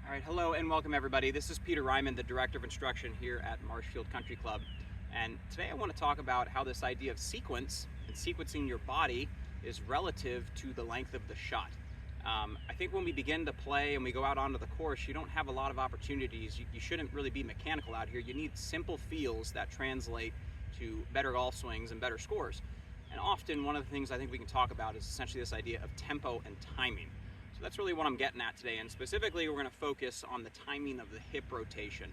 All right, hello and welcome everybody. This is Peter Ryman, the Director of Instruction here at Marshfield Country Club. And today I want to talk about how this idea of sequence and sequencing your body is relative to the length of the shot. I think when we begin to play and we go out onto the course, you don't have a lot of opportunities. You shouldn't really be mechanical out here. You need simple feels that translate to better golf swings and better scores. And often one of the things I think we can talk about is essentially this idea of tempo and timing. So that's really what I'm getting at today, and specifically we're going to focus on the timing of the hip rotation.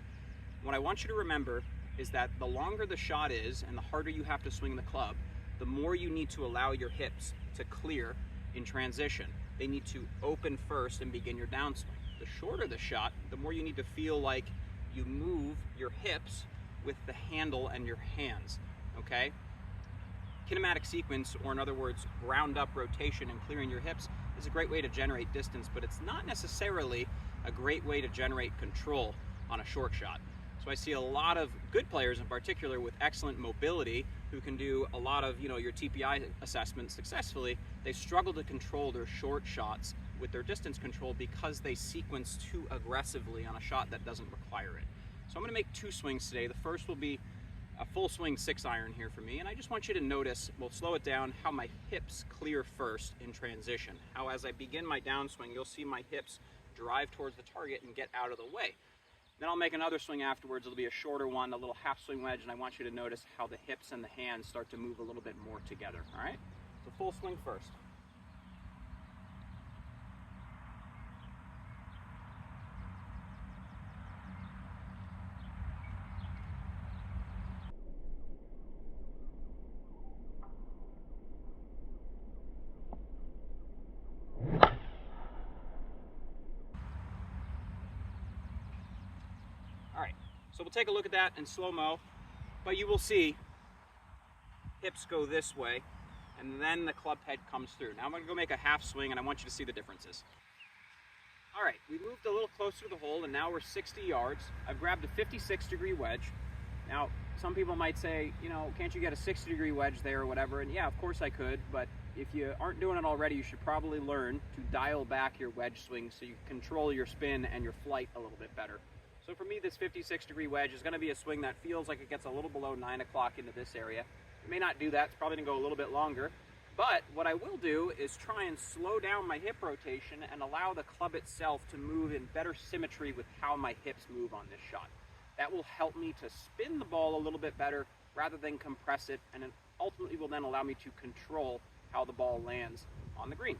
What I want you to remember is that the longer the shot is and the harder you have to swing the club, the more you need to allow your hips to clear in transition. They need to open first and begin your downswing. The shorter the shot, the more you need to feel like you move your hips with the handle and your hands, okay? Kinematic sequence, or in other words, ground up rotation and clearing your hips, is a great way to generate distance, but it's not necessarily a great way to generate control on a short shot. So I see a lot of good players in particular with excellent mobility who can do a lot of, your TPI assessments successfully. They struggle to control their short shots with their distance control because they sequence too aggressively on a shot that doesn't require it. So I'm going to make two swings today. The first will be a full swing 6-iron here for me, and I just want you to notice, we'll slow it down, how my hips clear first in transition. How as I begin my downswing, you'll see my hips drive towards the target and get out of the way. Then I'll make another swing afterwards. It'll be a shorter one, a little half swing wedge, and I want you to notice how the hips and the hands start to move a little bit more together, all right? So full swing first. All right, so we'll take a look at that in slow-mo, but you will see hips go this way, and then the club head comes through. Now I'm gonna go make a half swing, and I want you to see the differences. All right, we moved a little closer to the hole, and now we're 60 yards. I've grabbed a 56-degree wedge. Now, some people might say, can't you get a 60-degree wedge there or whatever? And yeah, of course I could, but if you aren't doing it already, you should probably learn to dial back your wedge swing so you can control your spin and your flight a little bit better. So for me, this 56-degree wedge is going to be a swing that feels like it gets a little below 9 o'clock into this area. It may not do that. It's probably going to go a little bit longer. But what I will do is try and slow down my hip rotation and allow the club itself to move in better symmetry with how my hips move on this shot. That will help me to spin the ball a little bit better rather than compress it, and it ultimately will then allow me to control how the ball lands on the green.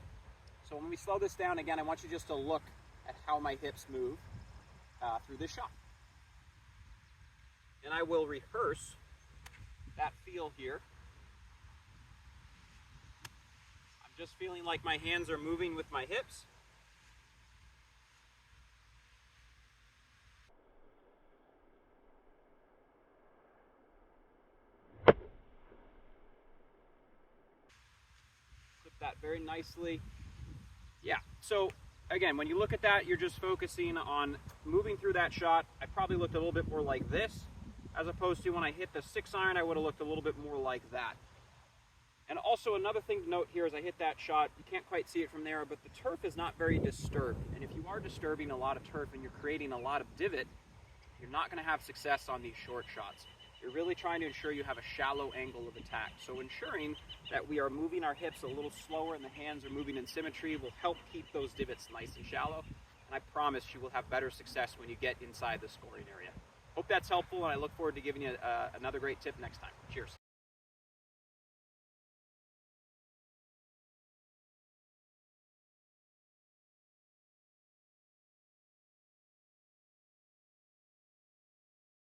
So when we slow this down again, I want you just to look at how my hips move through this shot. And I will rehearse that feel here. I'm just feeling like my hands are moving with my hips. Clip that very nicely. Yeah, so again, when you look at that, you're just focusing on moving through that shot. I probably looked a little bit more like this, as opposed to when I hit the 6-iron, I would have looked a little bit more like that. And also another thing to note here as I hit that shot, you can't quite see it from there, but the turf is not very disturbed. And if you are disturbing a lot of turf and you're creating a lot of divot, you're not going to have success on these short shots. You're really trying to ensure you have a shallow angle of attack. So ensuring that we are moving our hips a little slower and the hands are moving in symmetry will help keep those divots nice and shallow. And I promise you will have better success when you get inside the scoring area. Hope that's helpful, and I look forward to giving you another great tip next time. Cheers.